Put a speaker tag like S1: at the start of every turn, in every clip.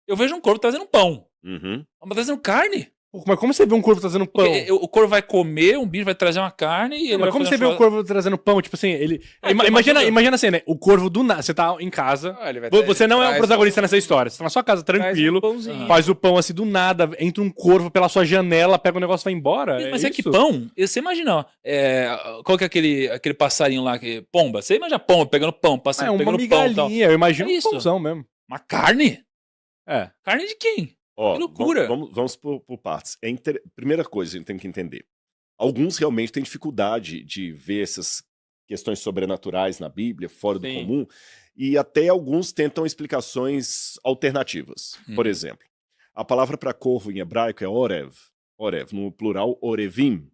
S1: Eu vejo um corvo trazendo pão.
S2: Uhum.
S1: Mas trazendo carne.
S3: Mas como você vê um corvo trazendo pão?
S1: Porque o corvo vai comer, um bicho vai trazer uma carne e ele
S3: Mas
S1: vai
S3: como
S1: fazer
S3: você vê o corvo trazendo pão? Tipo assim, ele. Imagina assim, né? O corvo do nada. Você tá em casa. Você não é o protagonista nessa história. Você tá na sua casa, tranquilo. Faz o pão assim do nada. Entra um corvo pela sua janela, pega o negócio e vai embora.
S1: Mas é que pão, você imagina, ó, qual que é aquele passarinho lá, pomba? Você imagina pomba pegando pão, passarinho pegando pão.
S3: É uma migalhinha, eu imagino um pãozão mesmo.
S1: Uma carne?
S3: É.
S1: Carne de quem?
S2: Ó,
S1: que loucura.
S2: Vamos por partes. Primeira coisa, a gente tem que entender. Alguns realmente têm dificuldade de ver essas questões sobrenaturais na Bíblia, fora do comum, e até alguns tentam explicações alternativas. Por exemplo, a palavra para corvo em hebraico é orev. Orev, no plural, orevim.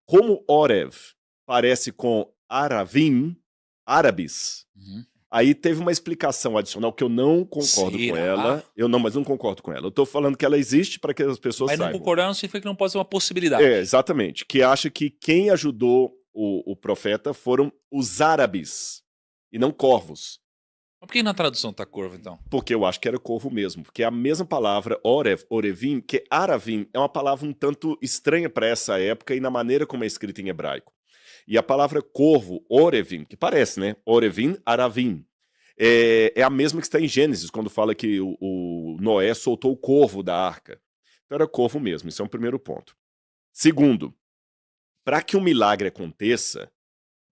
S2: Como orev parece com aravim, árabes, aí teve uma explicação adicional que eu não concordo com ela. Mas não concordo com ela. Eu tô falando que ela existe para que as pessoas saibam.
S1: Mas não concordar não significa que não pode ser uma possibilidade.
S2: Exatamente. Que acha que quem ajudou o profeta foram os árabes e não corvos.
S1: Mas por que na tradução tá corvo, então?
S2: Porque eu acho que era corvo mesmo. Porque a mesma palavra, orev, orevim, que aravim, é uma palavra um tanto estranha para essa época e na maneira como é escrita em hebraico. E a palavra corvo, orevim, que parece, né? Orevim, aravim. É a mesma que está em Gênesis, quando fala que o Noé soltou o corvo da arca. Então era corvo mesmo, isso é um primeiro ponto. Segundo, para que um milagre aconteça,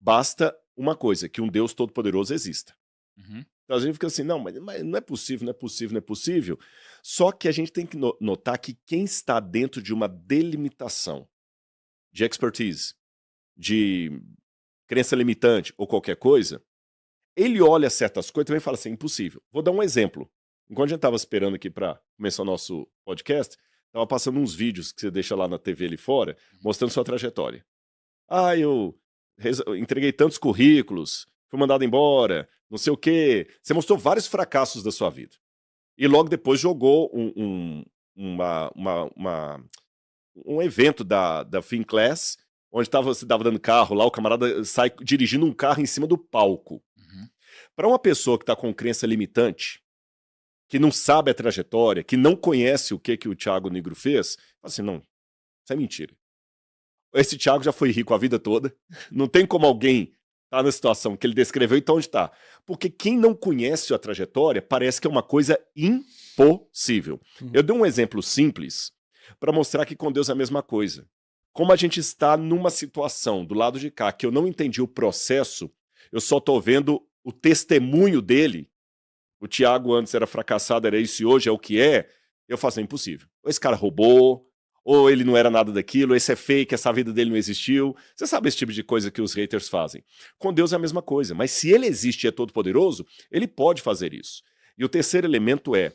S2: basta uma coisa, que um Deus Todo-Poderoso exista. Então a gente fica assim, não, mas não é possível, não é possível, não é possível. Só que a gente tem que notar que quem está dentro de uma delimitação de expertise, de crença limitante ou qualquer coisa, ele olha certas coisas e também fala assim, impossível. Vou dar um exemplo. Enquanto a gente estava esperando aqui para começar o nosso podcast, estava passando uns vídeos que você deixa lá na TV ali fora, mostrando sua trajetória. Eu entreguei tantos currículos, fui mandado embora, não sei o quê. Você mostrou vários fracassos da sua vida. E logo depois jogou um evento da Finclass, onde você estava dando carro lá, o camarada sai dirigindo um carro em cima do palco. Para uma pessoa que está com crença limitante, que não sabe a trajetória, que não conhece o que o Thiago Negro fez, fala assim, não, isso é mentira. Esse Thiago já foi rico a vida toda, não tem como alguém estar na situação que ele descreveu, então onde está? Porque quem não conhece a trajetória parece que é uma coisa impossível. Eu dei um exemplo simples para mostrar que com Deus é a mesma coisa. Como a gente está numa situação do lado de cá que eu não entendi o processo, eu só estou vendo o testemunho dele. O Thiago antes era fracassado, era isso e hoje é o que é. Eu faço, é impossível. Ou esse cara roubou, ou ele não era nada daquilo, esse é fake, essa vida dele não existiu. Você sabe esse tipo de coisa que os haters fazem. Com Deus é a mesma coisa, mas se ele existe e é todo poderoso, ele pode fazer isso. E o terceiro elemento é,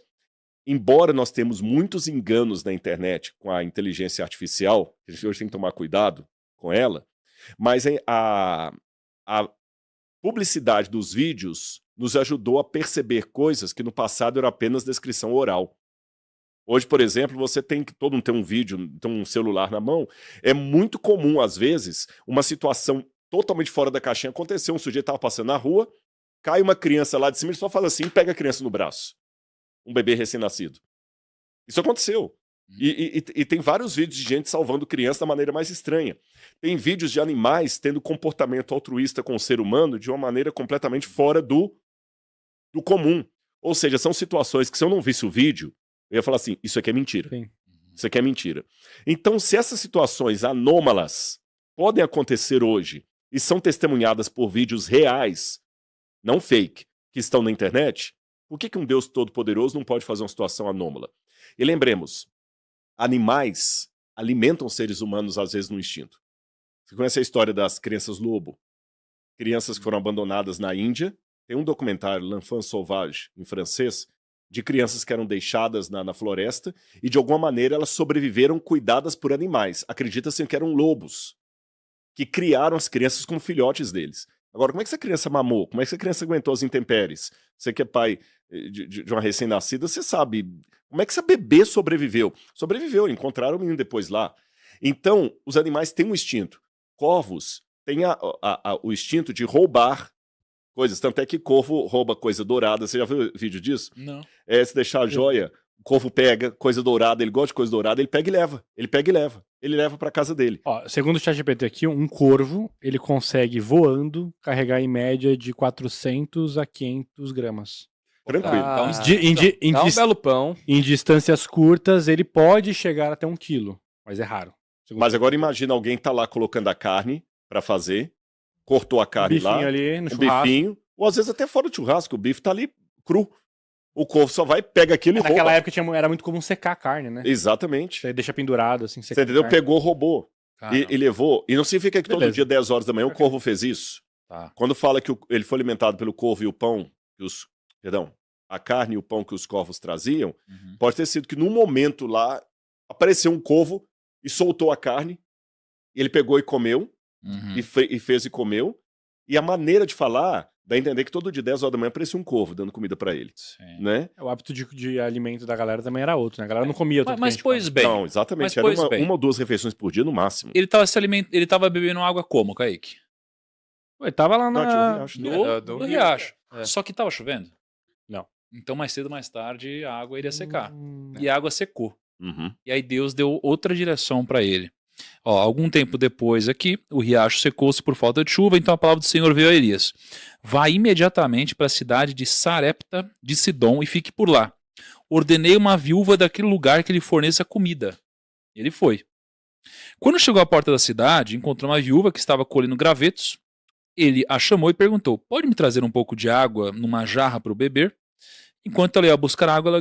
S2: embora nós temos muitos enganos na internet com a inteligência artificial, a gente hoje tem que tomar cuidado com ela, mas a publicidade dos vídeos nos ajudou a perceber coisas que no passado eram apenas descrição oral. Hoje, por exemplo, você todo mundo tem um vídeo, tem um celular na mão, é muito comum, às vezes, uma situação totalmente fora da caixinha acontecer, um sujeito estava passando na rua, cai uma criança lá de cima, ele só faz assim, pega a criança no braço. Um bebê recém-nascido. Isso aconteceu. E tem vários vídeos de gente salvando criança da maneira mais estranha. Tem vídeos de animais tendo comportamento altruísta com o ser humano de uma maneira completamente fora do comum. Ou seja, são situações que se eu não visse o vídeo, eu ia falar assim, isso aqui é mentira.
S3: Sim.
S2: Isso aqui é mentira. Então, se essas situações anômalas podem acontecer hoje e são testemunhadas por vídeos reais, não fake, que estão na internet, por que um Deus todo-poderoso não pode fazer uma situação anômala? E lembremos, animais alimentam seres humanos às vezes no instinto. Você conhece a história das crianças lobo? Crianças que foram abandonadas na Índia. Tem um documentário, L'Enfant Sauvage, em francês, de crianças que eram deixadas na floresta e de alguma maneira elas sobreviveram cuidadas por animais. Acredita-se que eram lobos, que criaram as crianças como filhotes deles. Agora, como é que essa criança mamou? Como é que essa criança aguentou as intempéries? Você que é pai de uma recém-nascida, você sabe. Como é que essa bebê sobreviveu? Sobreviveu, encontraram o menino depois lá. Então, os animais têm um instinto. Corvos têm o instinto de roubar coisas. Tanto é que corvo rouba coisa dourada. Você já viu vídeo disso?
S1: Não.
S2: Se deixar a joia, o corvo pega coisa dourada, ele gosta de coisa dourada, ele pega e leva. Ele leva pra casa dele.
S3: Ó, segundo o ChatGPT aqui, um corvo, ele consegue, voando, carregar em média de 400 a 500 gramas.
S2: Tranquilo.
S4: Dá um belo pão.
S3: Em distâncias curtas, ele pode chegar até 1 quilo, mas é raro.
S2: Mas agora imagina alguém tá lá colocando a carne pra fazer, cortou a carne lá,
S3: ali no
S2: um bifinho, ou às vezes até fora do churrasco, o bife tá ali cru. O corvo só vai, pega aquilo e rouba.
S3: Naquela época era muito comum secar a carne, né?
S2: Exatamente.
S3: Você deixa pendurado, assim,
S2: Você entendeu? Pegou, roubou. E levou. E não significa que
S3: Beleza.
S2: todo dia, 10 horas da manhã, o corvo fez isso.
S1: Tá.
S2: Quando fala que ele foi alimentado pelo corvo e o pão, a carne e o pão que os corvos traziam, pode ter sido que num momento lá, apareceu um corvo e soltou a carne, e ele pegou e comeu, e fez e comeu, e a maneira de falar dá a entender que todo dia, 10 horas da manhã, aparecia um corvo dando comida pra ele.
S1: Sim.
S2: Né?
S3: O hábito de alimento da galera também era outro, né? A galera não comia tanto.
S1: Mas pois bem.
S2: Não, exatamente. Era uma ou duas refeições por dia no máximo.
S1: Ele tava bebendo água como, Kaique?
S3: Ele tava lá
S1: No riacho.
S4: É.
S1: Só que tava chovendo?
S3: Não.
S1: Então, mais cedo ou mais tarde, a água iria secar. E a água secou.
S2: Uhum.
S1: E aí Deus deu outra direção para ele. Ó, algum tempo depois aqui, o riacho secou-se por falta de chuva, então a palavra do Senhor veio a Elias. Vá imediatamente para a cidade de Sarepta de Sidom e fique por lá. Ordenei uma viúva daquele lugar que lhe forneça comida. Ele foi. Quando chegou à porta da cidade, encontrou uma viúva que estava colhendo gravetos. Ele a chamou e perguntou, pode me trazer um pouco de água numa jarra para eu beber? Enquanto ela ia buscar água,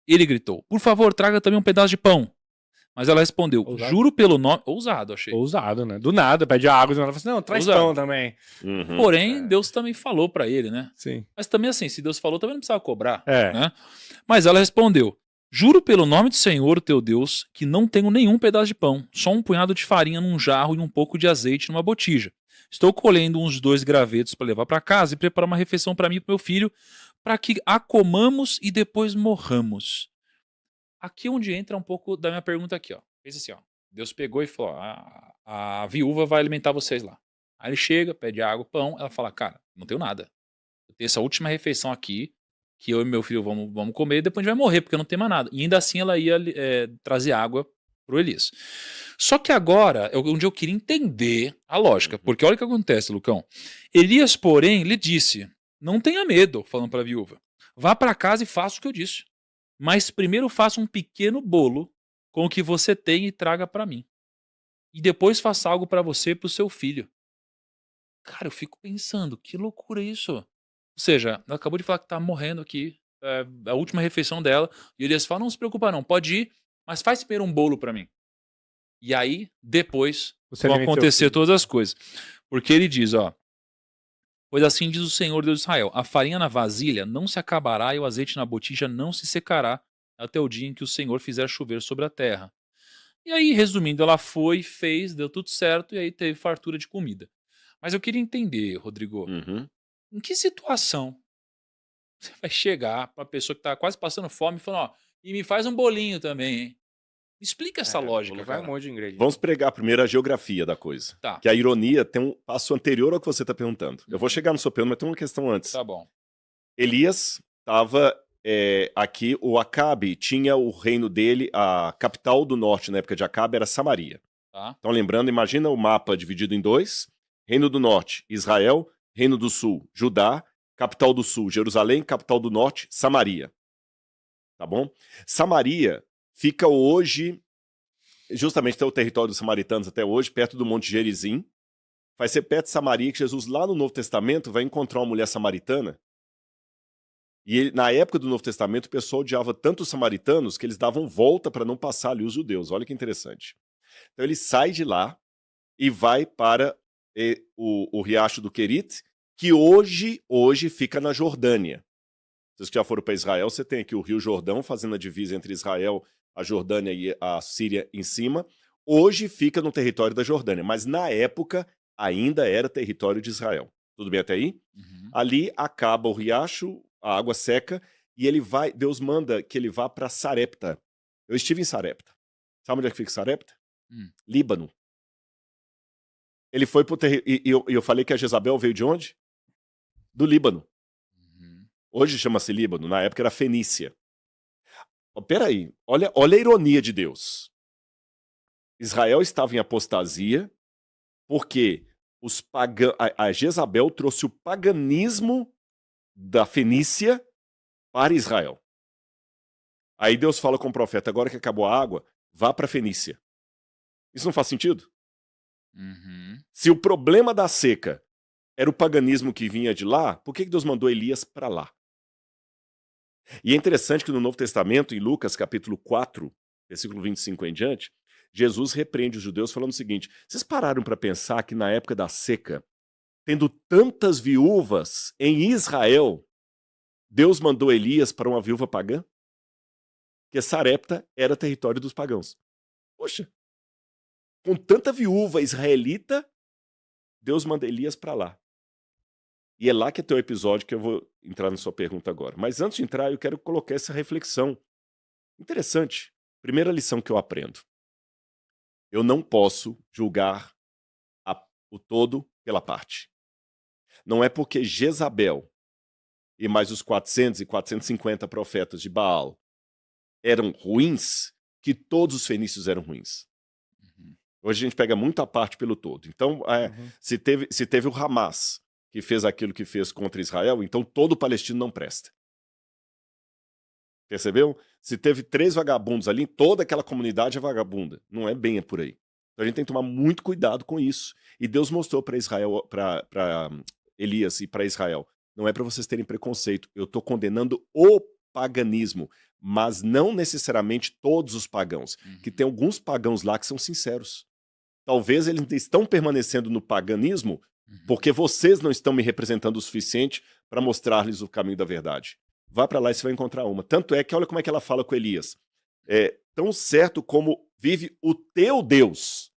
S1: ele gritou, por favor, traga também um pedaço de pão. Mas ela respondeu,
S3: Ousado.
S1: juro pelo nome... Ousado, achei.
S3: Ousado, né? Do nada, pede água, do nada, fala assim, não, traz
S1: Ousado.
S3: pão também.
S2: Uhum.
S1: Porém, Deus também falou para ele, né?
S3: Sim.
S1: Mas também assim, se Deus falou, também não precisava cobrar.
S3: É.
S1: Né? Mas ela respondeu, juro pelo nome do Senhor, teu Deus, que não tenho nenhum pedaço de pão, só um punhado de farinha num jarro e um pouco de azeite numa botija. Estou colhendo uns 2 gravetos para levar para casa e preparar uma refeição para mim e para meu filho, para que a comamos e depois morramos. Aqui onde entra um pouco da minha pergunta aqui, ó. Fez assim, ó. Deus pegou e falou, a viúva vai alimentar vocês lá. Aí ele chega, pede água, pão, ela fala, cara, não tenho nada. Eu tenho essa última refeição aqui, que eu e meu filho vamos comer, e depois a gente vai morrer, porque não tem mais nada. E ainda assim ela ia trazer água pro Elias. Só que agora, onde eu queria entender a lógica, porque olha o que acontece, Lucão. Elias, porém, lhe disse, não tenha medo, falando para a viúva. Vá para casa e faça o que eu disse. Mas primeiro faça um pequeno bolo com o que você tem e traga para mim. E depois faça algo para você e para o seu filho. Cara, eu fico pensando, que loucura isso. Ou seja, ela acabou de falar que tá morrendo aqui, a última refeição dela, e Elias fala, não se preocupa não, pode ir, mas faz primeiro um bolo para mim. E aí, depois, vão acontecer todas as coisas. Porque ele diz, ó, pois assim diz o Senhor Deus de Israel, a farinha na vasilha não se acabará e o azeite na botija não se secará até o dia em que o Senhor fizer chover sobre a terra. E aí, resumindo, ela foi, fez, deu tudo certo e aí teve fartura de comida. Mas eu queria entender, Rodrigo, em que situação você vai chegar para a pessoa que está quase passando fome e falar, ó, e me faz um bolinho também, hein? Explica essa lógica,
S4: Vai
S1: cara.
S4: um monte de ingrediente.
S2: Vamos pregar primeiro a geografia da coisa.
S1: Tá.
S2: Que a ironia tem um passo anterior ao que você está perguntando. Eu vou chegar no seu pergunta, mas tem uma questão antes.
S1: Tá bom.
S2: Elias estava aqui, o Acabe tinha o reino dele, a capital do norte na época de Acabe era Samaria.
S1: Tá.
S2: Então lembrando, imagina o mapa dividido em 2. Reino do norte, Israel. Reino do sul, Judá. Capital do sul, Jerusalém. Capital do norte, Samaria. Tá bom? Samaria fica hoje, justamente tem o território dos samaritanos até hoje, perto do Monte Gerizim. Vai ser perto de Samaria que Jesus, lá no Novo Testamento, vai encontrar uma mulher samaritana. E ele, na época do Novo Testamento, o pessoal odiava tanto os samaritanos que eles davam volta para não passar ali os judeus. Olha que interessante. Então ele sai de lá e vai para o riacho do Querite, que hoje fica na Jordânia. Vocês que já foram para Israel, você tem aqui o Rio Jordão, fazendo a divisa entre Israel, a Jordânia e a Síria em cima. Hoje fica no território da Jordânia, mas na época ainda era território de Israel. Tudo bem até aí? Ali acaba o riacho, a água seca, e Deus manda que ele vá para Sarepta. Eu estive em Sarepta. Sabe onde é que fica Sarepta? Líbano. Ele foi pro território. E eu falei que a Jezabel veio de onde? do Líbano. Hoje chama-se Líbano, na época era Fenícia. Peraí, olha a ironia de Deus. Israel estava em apostasia porque a Jezabel trouxe o paganismo da Fenícia para Israel. Aí Deus fala com o profeta, agora que acabou a água, vá para a Fenícia. Isso não faz sentido? Se o problema da seca era o paganismo que vinha de lá, por que Deus mandou Elias para lá? E é interessante que no Novo Testamento, em Lucas capítulo 4, versículo 25 em diante, Jesus repreende os judeus falando o seguinte, vocês pararam para pensar que na época da seca, tendo tantas viúvas em Israel, Deus mandou Elias para uma viúva pagã? Porque Sarepta era território dos pagãos. Poxa, com tanta viúva israelita, Deus manda Elias para lá. E é lá que é teu episódio que eu vou entrar na sua pergunta agora. Mas antes de entrar, eu quero colocar essa reflexão. Interessante. Primeira lição que eu aprendo. Eu não posso julgar o todo pela parte. Não é porque Jezabel e mais os 400 e 450 profetas de Baal eram ruins que todos os fenícios eram ruins. Hoje a gente pega muito a parte pelo todo. Então, se teve o Hamas que fez aquilo que fez contra Israel, então todo palestino não presta. Percebeu? Se teve 3 vagabundos ali, toda aquela comunidade é vagabunda. Não é bem por aí. Então a gente tem que tomar muito cuidado com isso. E Deus mostrou para Israel, para Elias e para Israel, não é para vocês terem preconceito. Eu estou condenando o paganismo, mas não necessariamente todos os pagãos. Que tem alguns pagãos lá que são sinceros. Talvez eles estão permanecendo no paganismo porque vocês não estão me representando o suficiente para mostrar-lhes o caminho da verdade. Vá para lá e você vai encontrar uma. Tanto é que olha como é que ela fala com Elias. Tão certo como vive o teu Deus.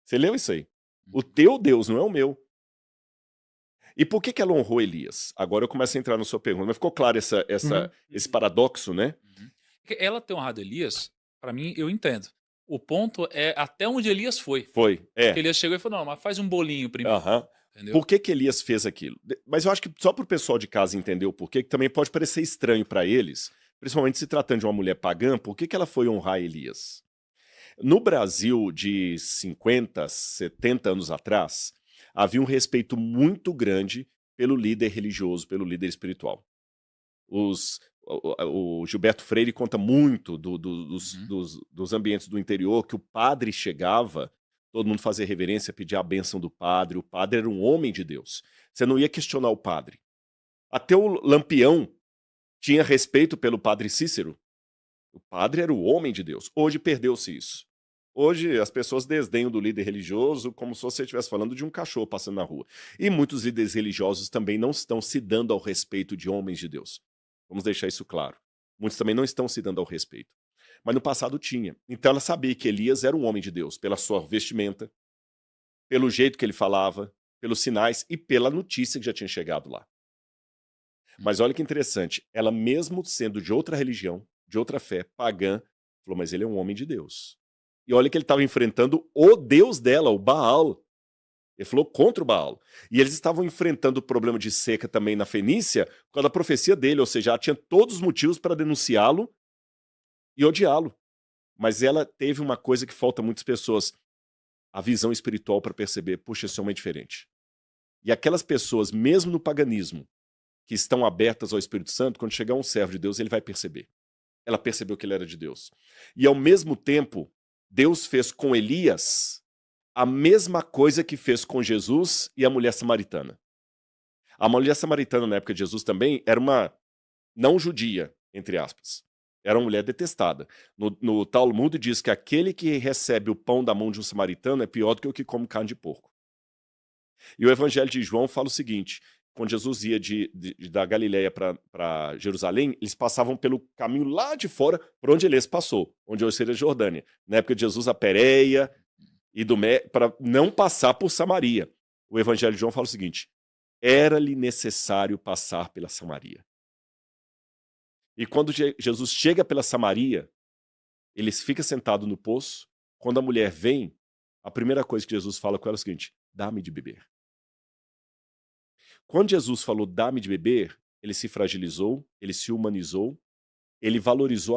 S2: Você leu isso aí? O teu Deus, não é o meu. E por que ela honrou Elias? Agora eu começo a entrar na sua pergunta. Mas ficou claro esse paradoxo, né?
S1: Ela ter honrado Elias, para mim, eu entendo. O ponto é até onde Elias foi.
S2: Foi,
S1: Porque Elias chegou e falou, não, mas faz um bolinho primeiro.
S2: Por que Elias fez aquilo? Mas eu acho que só para o pessoal de casa entender o porquê, que também pode parecer estranho para eles, principalmente se tratando de uma mulher pagã, por que ela foi honrar Elias? No Brasil de 50, 70 anos atrás, havia um respeito muito grande pelo líder religioso, pelo líder espiritual. O Gilberto Freire conta muito dos ambientes do interior, que o padre chegava, todo mundo fazia reverência, pedia a bênção do padre, o padre era um homem de Deus. Você não ia questionar o padre. Até o Lampião tinha respeito pelo padre Cícero. O padre era o homem de Deus. Hoje perdeu-se isso. Hoje as pessoas desdenham do líder religioso como se você estivesse falando de um cachorro passando na rua. E muitos líderes religiosos também não estão se dando ao respeito de homens de Deus. Vamos deixar isso claro. Muitos também não estão se dando ao respeito. Mas no passado tinha. Então ela sabia que Elias era um homem de Deus, pela sua vestimenta, pelo jeito que ele falava, pelos sinais e pela notícia que já tinha chegado lá. Mas olha que interessante, ela mesmo sendo de outra religião, de outra fé, pagã, falou, mas ele é um homem de Deus. E olha que ele estava enfrentando o Deus dela, o Baal. Ele falou contra o Baal. E eles estavam enfrentando o problema de seca também na Fenícia por causa da profecia dele, ou seja, ela tinha todos os motivos para denunciá-lo e odiá-lo. Mas ela teve uma coisa que falta a muitas pessoas, a visão espiritual para perceber, puxa, esse homem é diferente. E aquelas pessoas, mesmo no paganismo, que estão abertas ao Espírito Santo, quando chegar um servo de Deus, ele vai perceber. Ela percebeu que ele era de Deus. E ao mesmo tempo, Deus fez com Elias a mesma coisa que fez com Jesus e a mulher samaritana. A mulher samaritana, na época de Jesus, também era uma não judia, entre aspas. Era uma mulher detestada. No Talmud diz que aquele que recebe o pão da mão de um samaritano é pior do que o que come carne de porco. E o Evangelho de João fala o seguinte, quando Jesus ia da Galileia para Jerusalém, eles passavam pelo caminho lá de fora, por onde Elias passou, onde hoje seria a Jordânia. Na época de Jesus, a Pérea, para não passar por Samaria. O Evangelho de João fala o seguinte, era-lhe necessário passar pela Samaria. E quando Jesus chega pela Samaria, ele fica sentado no poço, quando a mulher vem, a primeira coisa que Jesus fala com ela é o seguinte, dá-me de beber. Quando Jesus falou dá-me de beber, ele se fragilizou, ele se humanizou, ele valorizou